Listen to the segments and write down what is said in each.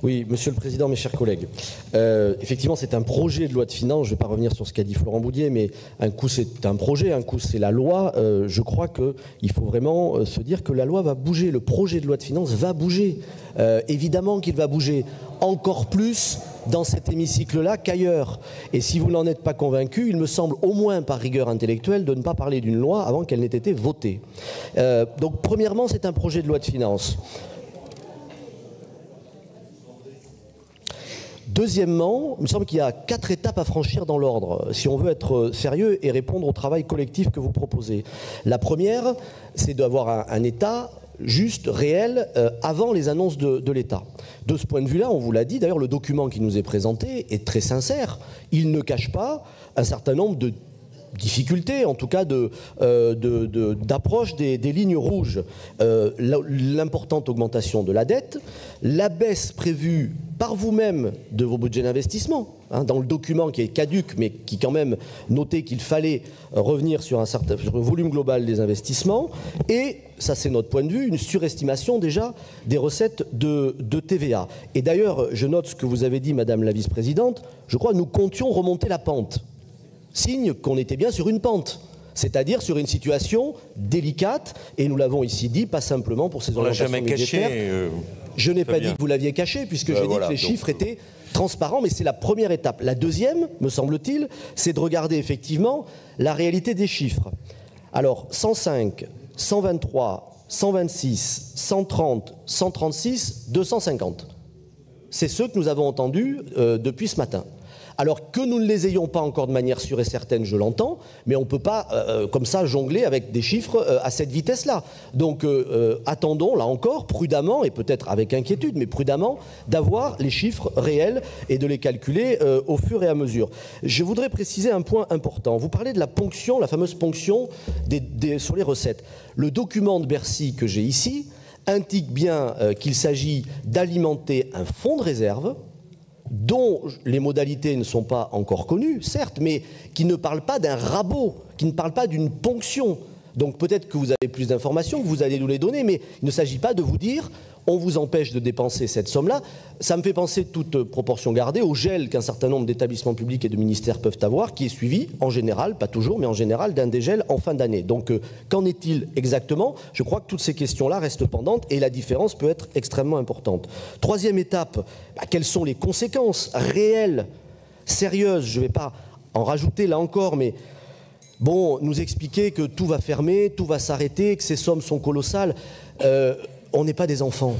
Oui, Monsieur le Président, mes chers collègues. Effectivement, c'est un projet de loi de finances. Je ne vais pas revenir sur ce qu'a dit Florent Boudier, mais un coup c'est un projet, un coup c'est la loi. Je crois qu'il faut vraiment se dire que la loi va bouger. Le projet de loi de finances va bouger. Évidemment qu'il va bouger encore plus dans cet hémicycle-là qu'ailleurs. Et si vous n'en êtes pas convaincu, il me semble, au moins par rigueur intellectuelle, de ne pas parler d'une loi avant qu'elle n'ait été votée. Donc, premièrement, c'est un projet de loi de finances. Deuxièmement, il me semble qu'il y a 4 étapes à franchir dans l'ordre, si on veut être sérieux et répondre au travail collectif que vous proposez. La première, c'est d'avoir un État juste, réel, avant les annonces de l'État. De ce point de vue-là, on vous l'a dit, d'ailleurs le document qui nous est présenté est très sincère. Il ne cache pas un certain nombre de difficultés, en tout cas d'approche des lignes rouges. L'importante augmentation de la dette, la baisse prévue par vous-même de vos budgets d'investissement, dans le document qui est caduc, mais qui quand même notait qu'il fallait revenir sur sur le volume global des investissements, et, ça c'est notre point de vue, une surestimation déjà des recettes de TVA. Et d'ailleurs, je note ce que vous avez dit, Madame la Vice-Présidente, je crois que nous comptions remonter la pente. Signe qu'on était bien sur une pente, c'est-à-dire sur une situation délicate, et nous l'avons ici dit, pas simplement pour ces orientations budgétaires. Je n'ai pas dit que vous l'aviez caché, puisque j'ai dit que les chiffres étaient transparents, mais c'est la première étape. La deuxième, me semble-t-il, c'est de regarder effectivement la réalité des chiffres. Alors, 105, 123, 126, 130, 136, 250. C'est ceux que nous avons entendus depuis ce matin. Alors que nous ne les ayons pas encore de manière sûre et certaine, je l'entends, mais on ne peut pas, comme ça, jongler avec des chiffres à cette vitesse-là. Donc, attendons, là encore, prudemment, et peut-être avec inquiétude, mais prudemment, d'avoir les chiffres réels et de les calculer au fur et à mesure. Je voudrais préciser un point important. Vous parlez de la ponction, la fameuse ponction sur les recettes. Le document de Bercy que j'ai ici indique bien qu'il s'agit d'alimenter un fonds de réserve dont les modalités ne sont pas encore connues, certes, mais qui ne parle pas d'un rabot, qui ne parle pas d'une ponction. Donc peut-être que vous avez plus d'informations, que vous allez nous les donner, mais il ne s'agit pas de vous dire on vous empêche de dépenser cette somme-là. Ça me fait penser, toute proportion gardée, au gel qu'un certain nombre d'établissements publics et de ministères peuvent avoir, qui est suivi, en général, pas toujours, mais en général, d'un dégel en fin d'année. Donc, qu'en est-il exactement? Je crois que toutes ces questions-là restent pendantes et la différence peut être extrêmement importante. Troisième étape, quelles sont les conséquences réelles, sérieuses? Je ne vais pas en rajouter là encore, mais bon, nous expliquer que tout va fermer, tout va s'arrêter, que ces sommes sont colossales. On n'est pas des enfants.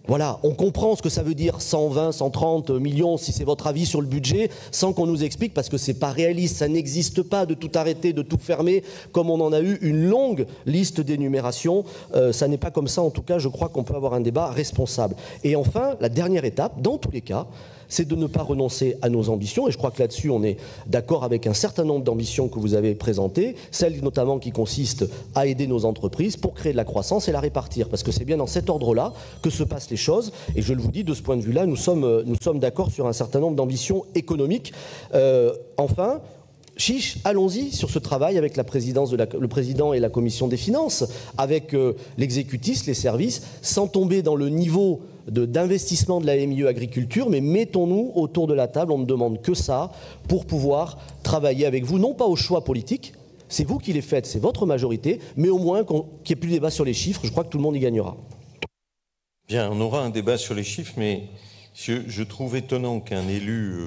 Voilà, on comprend ce que ça veut dire 120, 130 millions, si c'est votre avis sur le budget, sans qu'on nous explique, parce que c'est pas réaliste, ça n'existe pas de tout arrêter, de tout fermer, comme on en a eu une longue liste d'énumération. Ça n'est pas comme ça, en tout cas, je crois qu'on peut avoir un débat responsable. Et enfin, la dernière étape, dans tous les cas, c'est de ne pas renoncer à nos ambitions, et je crois que là-dessus on est d'accord avec un certain nombre d'ambitions que vous avez présentées, celles notamment qui consistent à aider nos entreprises pour créer de la croissance et la répartir, parce que c'est bien dans cet ordre-là que se passent les choses, et je le vous dis, de ce point de vue-là, nous sommes d'accord sur un certain nombre d'ambitions économiques. Enfin, chiche, allons-y sur ce travail avec la présidence le président et la commission des finances, avec l'exécutif, les services, sans tomber dans le niveau d'investissement de la MIE agriculture, mais mettons-nous autour de la table, on ne demande que ça, pour pouvoir travailler avec vous, non pas au choix politique, c'est vous qui les faites, c'est votre majorité, mais au moins qu'il n'y ait plus de débat sur les chiffres, je crois que tout le monde y gagnera. Bien, on aura un débat sur les chiffres, mais je trouve étonnant qu'un élu